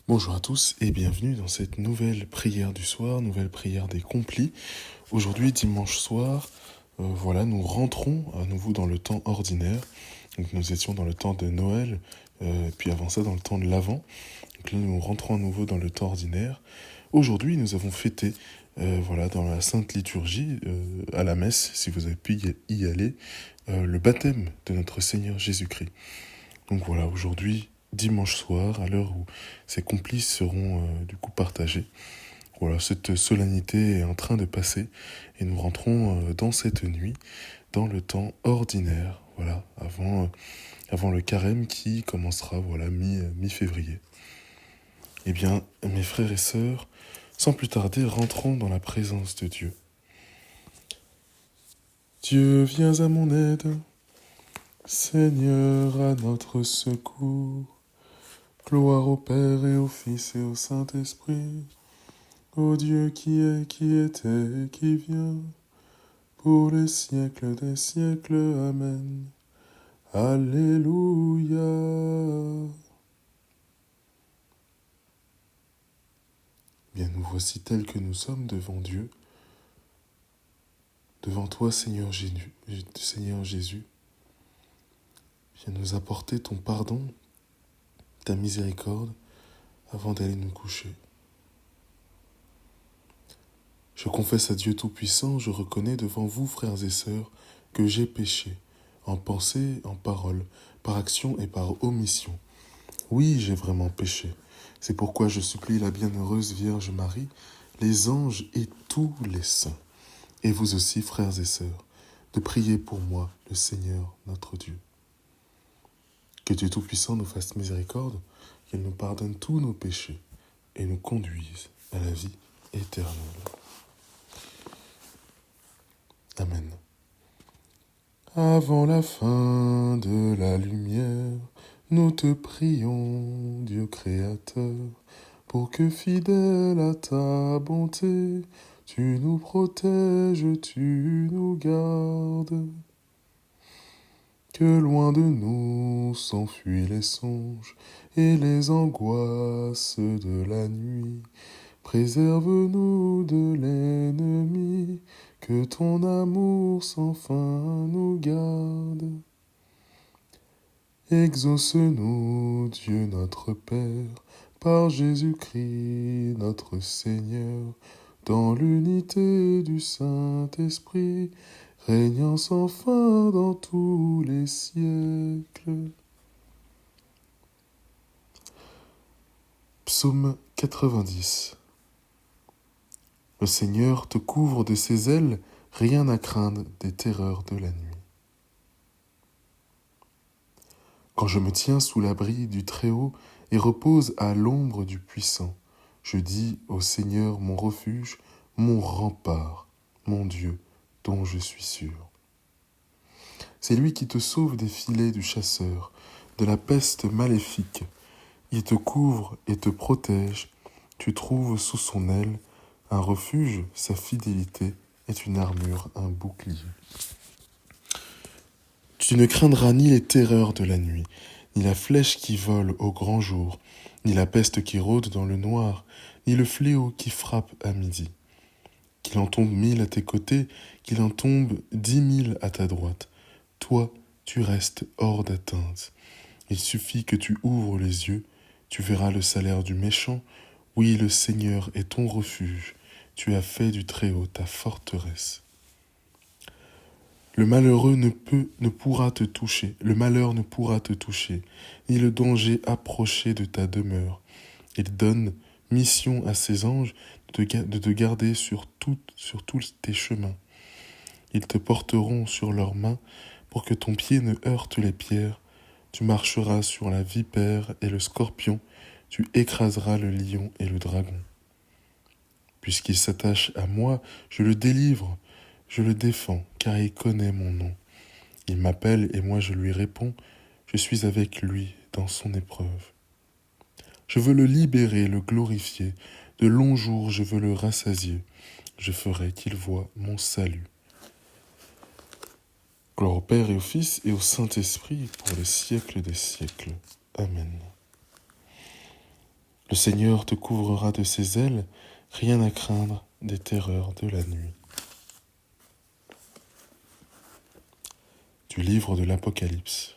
Bonjour à tous et bienvenue dans cette nouvelle prière du soir, nouvelle prière des complis. Aujourd'hui, dimanche soir, nous rentrons à nouveau dans le temps ordinaire. Donc nous étions dans le temps de Noël, puis avant ça dans le temps de l'Avent. Donc là, nous rentrons à nouveau dans le temps ordinaire. Aujourd'hui, nous avons fêté, dans la Sainte Liturgie, à la messe, si vous avez pu y aller, le baptême de notre Seigneur Jésus-Christ. Donc voilà, aujourd'hui, dimanche soir, à l'heure où ces complices seront du coup partagés. Voilà, cette solennité est en train de passer et nous rentrons dans cette nuit, dans le temps ordinaire, voilà, avant le carême qui commencera, mi-février. Eh bien, mes frères et sœurs, sans plus tarder, rentrons dans la présence de Dieu. Dieu, viens à mon aide, Seigneur, à notre secours. Gloire au Père et au Fils et au Saint-Esprit, au Dieu qui est, qui était et qui vient, pour les siècles des siècles. Amen. Alléluia. Bien, nous voici tels que nous sommes devant Dieu, devant toi, Seigneur Jésus. Viens nous apporter ton pardon, ta miséricorde, avant d'aller nous coucher. Je confesse à Dieu Tout-Puissant, je reconnais devant vous, frères et sœurs, que j'ai péché, en pensée, en parole, par action et par omission. Oui, j'ai vraiment péché. C'est pourquoi je supplie la bienheureuse Vierge Marie, les anges et tous les saints, et vous aussi, frères et sœurs, de prier pour moi, le Seigneur, notre Dieu. Que Dieu Tout-Puissant nous fasse miséricorde, qu'il nous pardonne tous nos péchés et nous conduise à la vie éternelle. Amen. Avant la fin de la lumière, nous te prions, Dieu créateur, pour que fidèle à ta bonté, tu nous protèges, tu nous gardes. Que loin de nous s'enfuient les songes et les angoisses de la nuit. Préserve-nous de l'ennemi, que ton amour sans fin nous garde. Exauce-nous, Dieu notre Père, par Jésus-Christ notre Seigneur, dans l'unité du Saint-Esprit, régnant sans fin dans tous les siècles. Psaume 90. Le Seigneur te couvre de ses ailes, rien à craindre des terreurs de la nuit. Quand je me tiens sous l'abri du Très-Haut et repose à l'ombre du Puissant, je dis au Seigneur mon refuge, mon rempart, mon Dieu, dont je suis sûr. C'est lui qui te sauve des filets du chasseur, de la peste maléfique. Il te couvre et te protège. Tu trouves sous son aile un refuge, sa fidélité est une armure, un bouclier. Tu ne craindras ni les terreurs de la nuit, ni la flèche qui vole au grand jour, ni la peste qui rôde dans le noir, ni le fléau qui frappe à midi. Qu'il en tombe 1000 à tes côtés, qu'il en tombe 10 000 à ta droite. Toi, tu restes hors d'atteinte. Il suffit que tu ouvres les yeux, tu verras le salaire du méchant. Oui, le Seigneur est ton refuge. Tu as fait du Très-Haut ta forteresse. Le malheureux ne pourra te toucher, le malheur ne pourra te toucher, ni le danger approcher de ta demeure. Il donne mission à ses anges de te garder sur tous tes chemins. Ils te porteront sur leurs mains pour que ton pied ne heurte les pierres. Tu marcheras sur la vipère et le scorpion, tu écraseras le lion et le dragon. Puisqu'il s'attache à moi, je le délivre, je le défends, car il connaît mon nom. Il m'appelle et moi je lui réponds, je suis avec lui dans son épreuve. Je veux le libérer, le glorifier, de longs jours je veux le rassasier, je ferai qu'il voie mon salut. Gloire au Père et au Fils et au Saint-Esprit pour les siècles des siècles. Amen. Le Seigneur te couvrira de ses ailes, rien à craindre des terreurs de la nuit. Du livre de l'Apocalypse.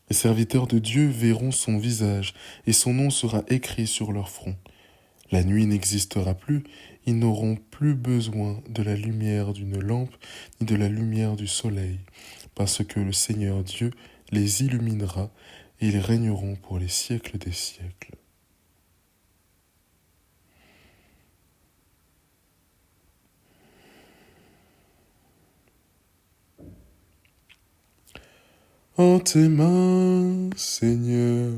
Les serviteurs de Dieu verront son visage, et son nom sera écrit sur leur front. La nuit n'existera plus, ils n'auront plus besoin de la lumière d'une lampe, ni de la lumière du soleil, parce que le Seigneur Dieu les illuminera, et ils régneront pour les siècles des siècles. En tes mains, Seigneur,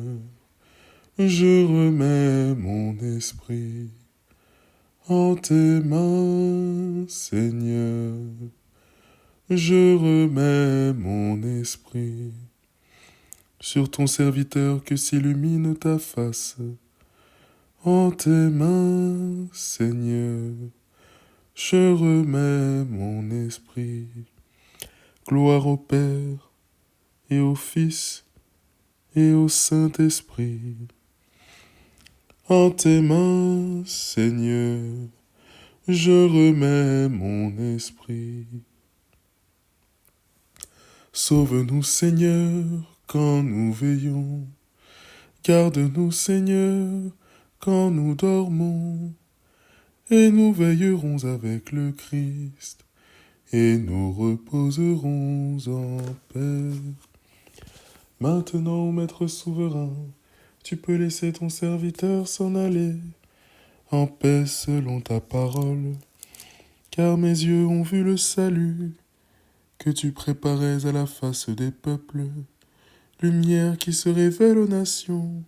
je remets mon esprit. En tes mains, Seigneur, je remets mon esprit. Sur ton serviteur que s'illumine ta face. En tes mains, Seigneur, je remets mon esprit. Gloire au Père, et au Fils, et au Saint-Esprit. En tes mains, Seigneur, je remets mon esprit. Sauve-nous, Seigneur, quand nous veillons. Garde-nous, Seigneur, quand nous dormons. Et nous veillerons avec le Christ, et nous reposerons en paix. Maintenant, Maître souverain, tu peux laisser ton serviteur s'en aller, en paix selon ta parole, car mes yeux ont vu le salut que tu préparais à la face des peuples, lumière qui se révèle aux nations,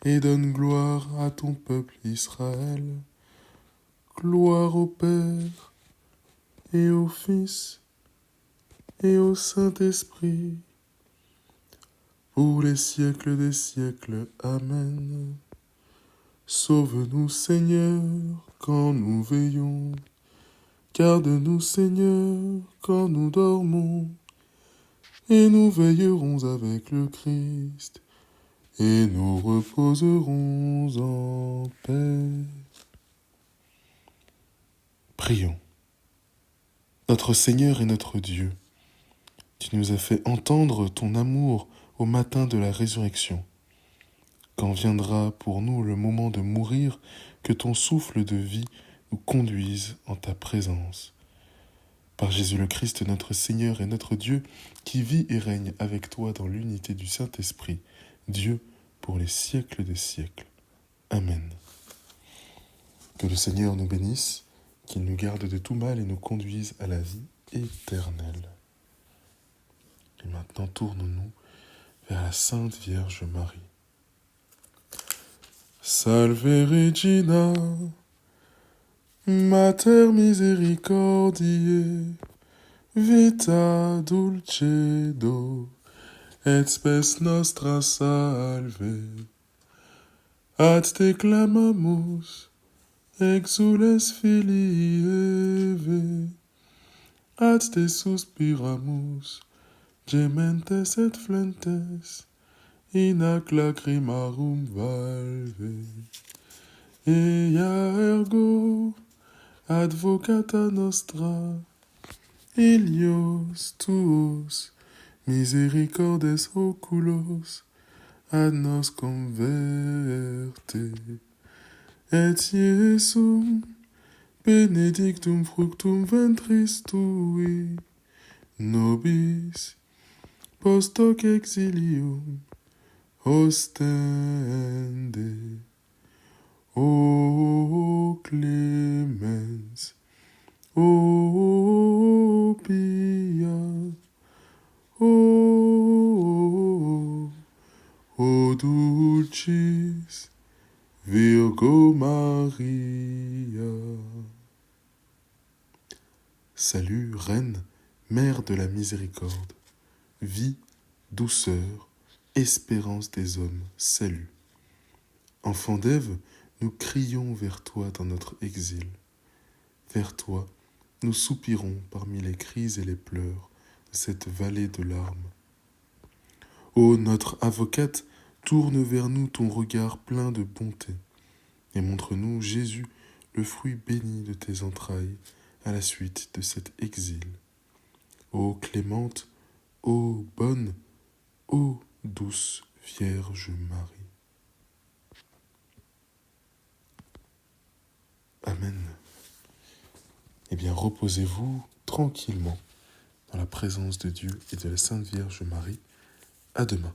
et donne gloire à ton peuple Israël. Gloire au Père, et au Fils, et au Saint-Esprit, pour les siècles des siècles. Amen. Sauve-nous, Seigneur, quand nous veillons. Garde-nous, Seigneur, quand nous dormons. Et nous veillerons avec le Christ, et nous reposerons en paix. Prions. Notre Seigneur et notre Dieu, tu nous as fait entendre ton amour au matin de la résurrection. Quand viendra pour nous le moment de mourir, que ton souffle de vie nous conduise en ta présence. Par Jésus le Christ, notre Seigneur et notre Dieu, qui vit et règne avec toi dans l'unité du Saint-Esprit, Dieu pour les siècles des siècles. Amen. Que le Seigneur nous bénisse, qu'il nous garde de tout mal et nous conduise à la vie éternelle. Et maintenant, tournons-nous vers la Sainte Vierge Marie. Salve Regina, Mater misericordiae, vita dulcedo, et spes nostra salve. Ad te clamamus, exules filii Eve, ad te suspiramus, gementes et flentes, in ac lacrimarum valve. Ea ergo, advocata nostra, Ilios tuos, misericordes oculos, ad nos converte. Et Iesum, benedictum fructum ventris tui, nobis, post hoc exilium, ostende. O clemens, o pia, o dulcis Virgo Maria. Salut, Reine, Mère de la miséricorde, vie, douceur, espérance des hommes, salut. Enfant d'Ève, nous crions vers toi dans notre exil. Vers toi, nous soupirons parmi les cris et les pleurs de cette vallée de larmes. Ô notre avocate, Tourne vers nous ton regard plein de bonté, et montre-nous Jésus, le fruit béni de tes entrailles, à la suite de cet exil. Ô clémente, ô bonne, ô douce Vierge Marie. Amen. Eh bien, reposez-vous tranquillement dans la présence de Dieu et de la Sainte Vierge Marie. À demain.